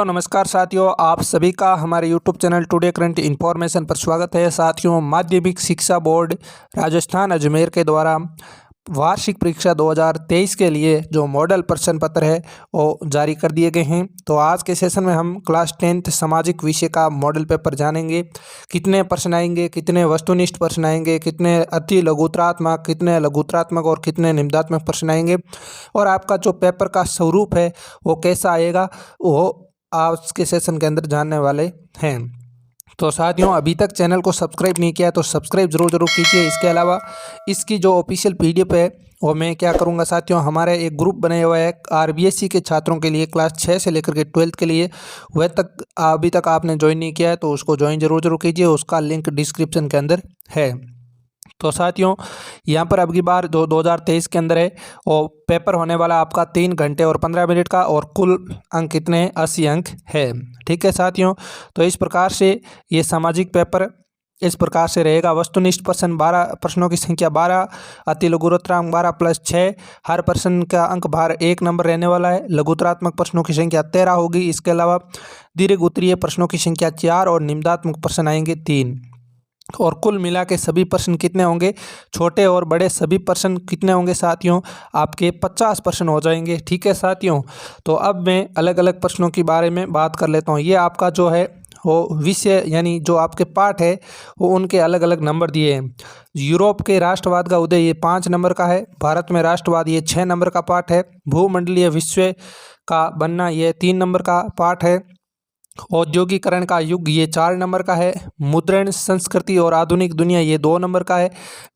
नमस्कार साथियों, आप सभी का हमारे YouTube channel today current information पर स्वागत है। साथियों, माध्यमिक शिक्षा बोर्ड राजस्थान अजमेर के द्वारा वार्षिक परीक्षा 2023 के लिए जो मॉडल प्रश्न पत्र है वो जारी कर दिए गए हैं। तो आज के सेशन में हम क्लास 10th सामाजिक विषय का मॉडल पेपर जानेंगे। कितने प्रश्न आएंगे, कितने वस्तुनिष्ठ प्रश्न आएंगे, कितने अति लघुतरात्मक, कितने लघुतरात्मक और कितने निम्नात्मक प्रश्न आएंगे, और आपका जो पेपर का स्वरूप है वो कैसा आएगा वो आज के सेशन के अंदर जानने वाले हैं। तो साथियों, अभी तक चैनल को सब्सक्राइब नहीं किया तो सब्सक्राइब जरूर कीजिए। इसके अलावा इसकी जो ऑफिशियल पीडीएफ है वो मैं क्या करूंगा साथियों, हमारे एक ग्रुप बने हुआ है आरबीएससी के छात्रों के लिए, क्लास 6 से लेकर के 12th के लिए। वह तक अभी तक आपने ज्वाइन नहीं किया है तो उसको ज्वाइन जरूर कीजिए, उसका लिंक डिस्क्रिप्शन के अंदर है। तो साथियों, यहाँ पर अब की बार जो 2023 के अंदर है वो पेपर होने वाला आपका 3 घंटे और 15 मिनट का, और कुल अंक कितने हैं, 80 अंक है। ठीक है साथियों, तो इस प्रकार से ये सामाजिक पेपर इस प्रकार से रहेगा। वस्तुनिष्ठ प्रश्न 12 प्रश्नों की संख्या 12, अति लघुतरात्मक 12 प्लस 6, हर प्रश्न का अंक भार 1 नंबर रहने वाला है। लघुतरात्मक प्रश्नों की संख्या 13 होगी। इसके अलावा दीर्घ उत्तरीय प्रश्नों की संख्या 4 और निम्नात्मक प्रश्न आएंगे 3। और कुल मिला के सभी प्रश्न कितने होंगे, छोटे और बड़े सभी प्रश्न कितने होंगे साथियों, आपके 50 प्रश्न हो जाएंगे। ठीक है साथियों, तो अब मैं अलग अलग प्रश्नों के बारे में बात कर लेता हूँ। ये आपका जो है वो विषय यानी जो आपके पाठ है वो उनके अलग अलग नंबर दिए हैं। यूरोप के राष्ट्रवाद का उदय ये 5 नंबर का है। भारत में राष्ट्रवाद ये 6 नंबर का पाठ है। भूमंडलीय विश्व का बनना ये 3 नंबर का पाठ है। औद्योगिकरण का युग ये 4 नंबर का है। मुद्रण संस्कृति और आधुनिक दुनिया ये 2 नंबर का है।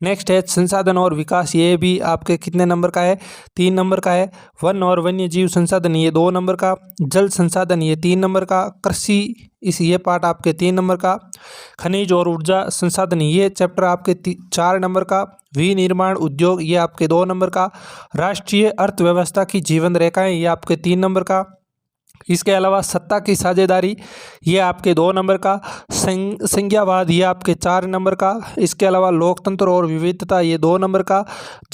नेक्स्ट है संसाधन और विकास, ये भी आपके कितने नंबर का है, 3 नंबर का है। वन और वन्य जीव संसाधन ये 2 नंबर का। जल संसाधन ये 3 नंबर का। कृषि ये पार्ट आपके 3 नंबर का। खनिज और ऊर्जा संसाधन ये चैप्टर आपके 4 नंबर का। विनिर्माण उद्योग ये आपके 2 नंबर का। राष्ट्रीय अर्थव्यवस्था की जीवन रेखाएं ये आपके 3 नंबर का। इसके अलावा सत्ता की साझेदारी ये आपके 2 नंबर का। संज्ञावाद ये आपके 4 नंबर का। इसके अलावा लोकतंत्र और विविधता ये 2 नंबर का।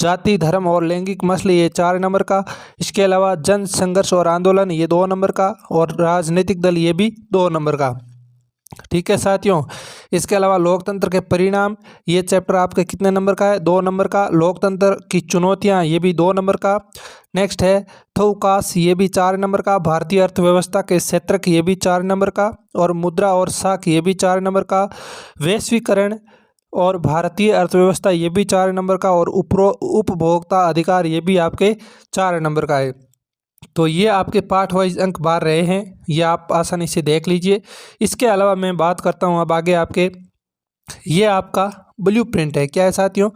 जाति धर्म और लैंगिक मसले ये 4 नंबर का। इसके अलावा जन संघर्ष और आंदोलन ये 2 नंबर का, और राजनीतिक दल ये भी 2 नंबर का। ठीक है साथियों, इसके अलावा लोकतंत्र के परिणाम ये चैप्टर आपके कितने नंबर का है, 2 नंबर का। लोकतंत्र की चुनौतियां ये भी 2 नंबर का। नेक्स्ट है थौकास ये भी 4 नंबर का। भारतीय अर्थव्यवस्था के क्षेत्रक ये भी 4 नंबर का, और मुद्रा और साख ये भी 4 नंबर का। वैश्वीकरण और भारतीय अर्थव्यवस्था ये भी 4 नंबर का, और उपभोक्ता अधिकार ये भी आपके 4 नंबर का है। तो ये आपके पार्ट वाइज अंक बार रहे हैं, ये आप आसानी से देख लीजिए। इसके अलावा मैं बात करता हूँ अब आगे आपके, ये आपका ब्लूप्रिंट है। क्या है साथियों,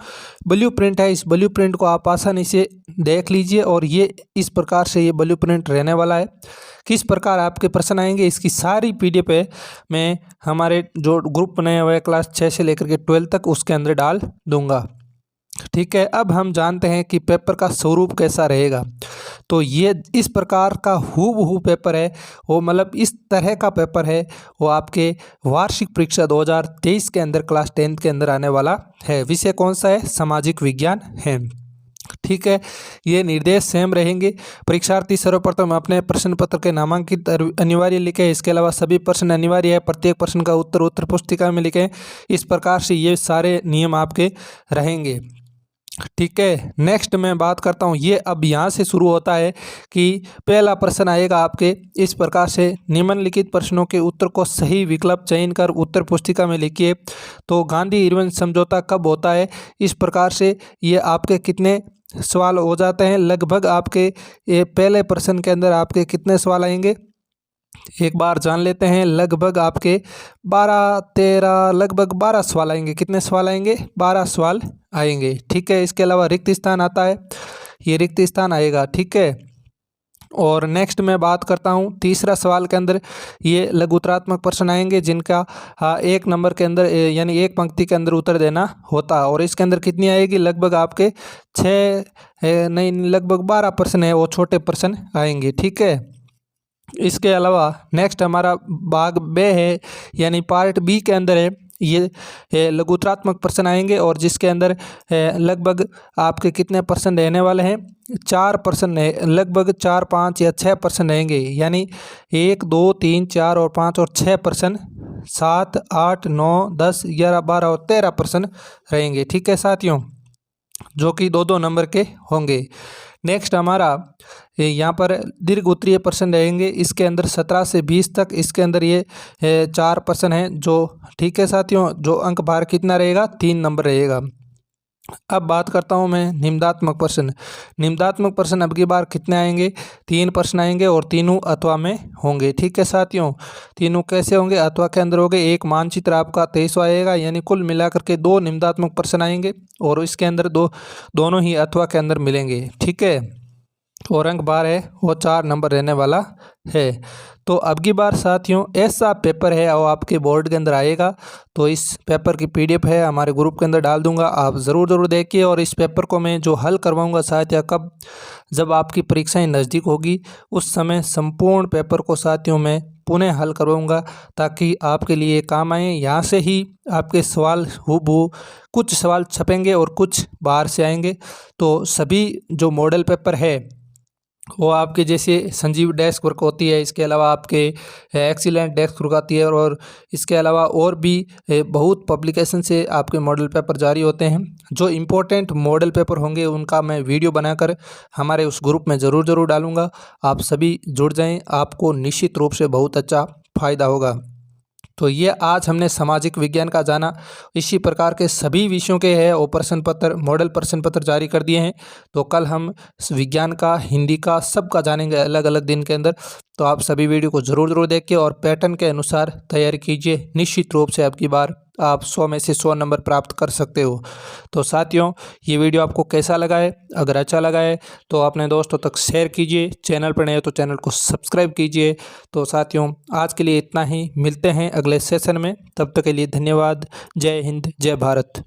ब्लूप्रिंट है। इस ब्लूप्रिंट को आप आसानी से देख लीजिए, और ये इस प्रकार से ये ब्लूप्रिंट रहने वाला है। किस प्रकार आपके प्रश्न आएंगे इसकी सारी पीडीएफ है मैं हमारे जो ग्रुप बनाए हुए क्लास 6 से लेकर के 12 तक उसके अंदर डाल दूंगा। ठीक है, अब हम जानते हैं कि पेपर का स्वरूप कैसा रहेगा। तो ये इस प्रकार का हूबहू पेपर है, वो मतलब इस तरह का पेपर है वो आपके वार्षिक परीक्षा 2023 के अंदर क्लास 10th के अंदर आने वाला है। विषय कौन सा है, सामाजिक विज्ञान है। ठीक है, ये निर्देश सेम रहेंगे। परीक्षार्थी सर्वप्रथम अपने प्रश्न पत्र के नामांकित अनिवार्य लिखें। इसके अलावा सभी प्रश्न अनिवार्य है। प्रत्येक प्रश्न का उत्तर पुस्तिका में लिखें। इस प्रकार से ये सारे नियम आपके रहेंगे। ठीक है, नेक्स्ट मैं बात करता हूँ, ये अब यहाँ से शुरू होता है कि पहला प्रश्न आएगा आपके इस प्रकार से, निम्नलिखित प्रश्नों के उत्तर को सही विकल्प चयन कर उत्तर पुस्तिका में लिखिए। तो गांधी इरविन समझौता कब होता है, इस प्रकार से ये आपके कितने सवाल हो जाते हैं। लगभग आपके ये पहले प्रश्न के अंदर आपके कितने सवाल आएंगे एक बार जान लेते हैं। लगभग आपके 12-13 लगभग 12 सवाल आएंगे। कितने सवाल आएंगे, 12 सवाल आएंगे। ठीक है, इसके अलावा रिक्त स्थान आता है, ये रिक्त स्थान आएगा। ठीक है, और नेक्स्ट मैं बात करता हूँ तीसरा सवाल के अंदर ये लघुतरात्मक प्रश्न आएंगे जिनका 1 नंबर के अंदर यानी 1 पंक्ति के अंदर उत्तर देना होता है, और इसके अंदर कितनी आएगी, लगभग आपके 6 नहीं लगभग 12 प्रश्न है वो छोटे प्रश्न आएंगे। ठीक है, इसके अलावा नेक्स्ट हमारा भाग बे है यानी पार्ट बी के अंदर है ये लघुत्रात्मक प्रश्न आएंगे और जिसके अंदर लगभग आपके कितने प्रश्न रहने वाले हैं, 4 प्रश्न, लगभग 4, 5 या 6 प्रश्न रहेंगे। यानी 1, 2, 3, 4 और 5 और 6 प्रश्न, 7, 8, 9, 10, 11, 12 और 13 प्रश्न रहेंगे। ठीक है साथियों, जो कि 2-2 नंबर के होंगे। नेक्स्ट हमारा यहाँ पर दीर्घ उत्तरीय प्रश्न रहेंगे। इसके अंदर 17 से 20 तक इसके अंदर ये 4 प्रश्न हैं जो, ठीक है साथियों, जो अंक भार कितना रहेगा, 3 नंबर रहेगा। अब बात करता हूँ मैं निम्नात्मक प्रश्न। निम्नात्मक प्रश्न अब की बार कितने आएंगे, 3 प्रश्न आएंगे और तीनों अथवा में होंगे। ठीक है साथियों, तीनों कैसे होंगे, अथवा के अंदर होंगे। एक मानचित्र आपका 23वां आएगा, यानी कुल मिलाकर के 2 निम्नात्मक प्रश्न आएंगे और इसके अंदर दोनों ही अथवा के अंदर मिलेंगे। ठीक है, और अंक बार है वो 4 नंबर रहने वाला है। तो अब की बार साथियों ऐसा पेपर है वो आपके बोर्ड के अंदर आएगा, तो इस पेपर की PDF है हमारे ग्रुप के अंदर डाल दूंगा, आप ज़रूर देखिए। और इस पेपर को मैं जो हल करवाऊंगा साथियों, कब, जब आपकी परीक्षाएं नज़दीक होगी उस समय संपूर्ण पेपर को साथियों मैं पुनः हल करवाऊंगा, ताकि आपके लिए काम आए। यहाँ से ही आपके सवाल हूबहू, कुछ सवाल छपेंगे और कुछ बाहर से आएंगे। तो सभी जो मॉडल पेपर है वो आपके जैसे संजीव डेस्क वर्क होती है, इसके अलावा आपके एक्सीलेंट डेस्क वर्क आती है, और इसके अलावा और भी बहुत पब्लिकेशन से आपके मॉडल पेपर जारी होते हैं। जो इम्पोर्टेंट मॉडल पेपर होंगे उनका मैं वीडियो बनाकर हमारे उस ग्रुप में ज़रूर डालूंगा। आप सभी जुड़ जाएं, आपको निश्चित रूप से बहुत अच्छा फ़ायदा होगा। तो ये आज हमने सामाजिक विज्ञान का जाना। इसी प्रकार के सभी विषयों के हैं वो प्रश्न पत्र, मॉडल प्रश्न पत्र जारी कर दिए हैं। तो कल हम विज्ञान का, हिंदी का, सबका जानेंगे अलग अलग दिन के अंदर। तो आप सभी वीडियो को ज़रूर देखिए और पैटर्न के अनुसार तैयारी कीजिए। निश्चित रूप से अब की बार आप 100 में से 100 नंबर प्राप्त कर सकते हो। तो साथियों ये वीडियो आपको कैसा लगा है, अगर अच्छा लगा है तो अपने दोस्तों तक शेयर कीजिए, चैनल पर नए हो तो चैनल को सब्सक्राइब कीजिए। तो साथियों आज के लिए इतना ही, मिलते हैं अगले सेशन में, तब तक के लिए धन्यवाद। जय हिंद, जय भारत।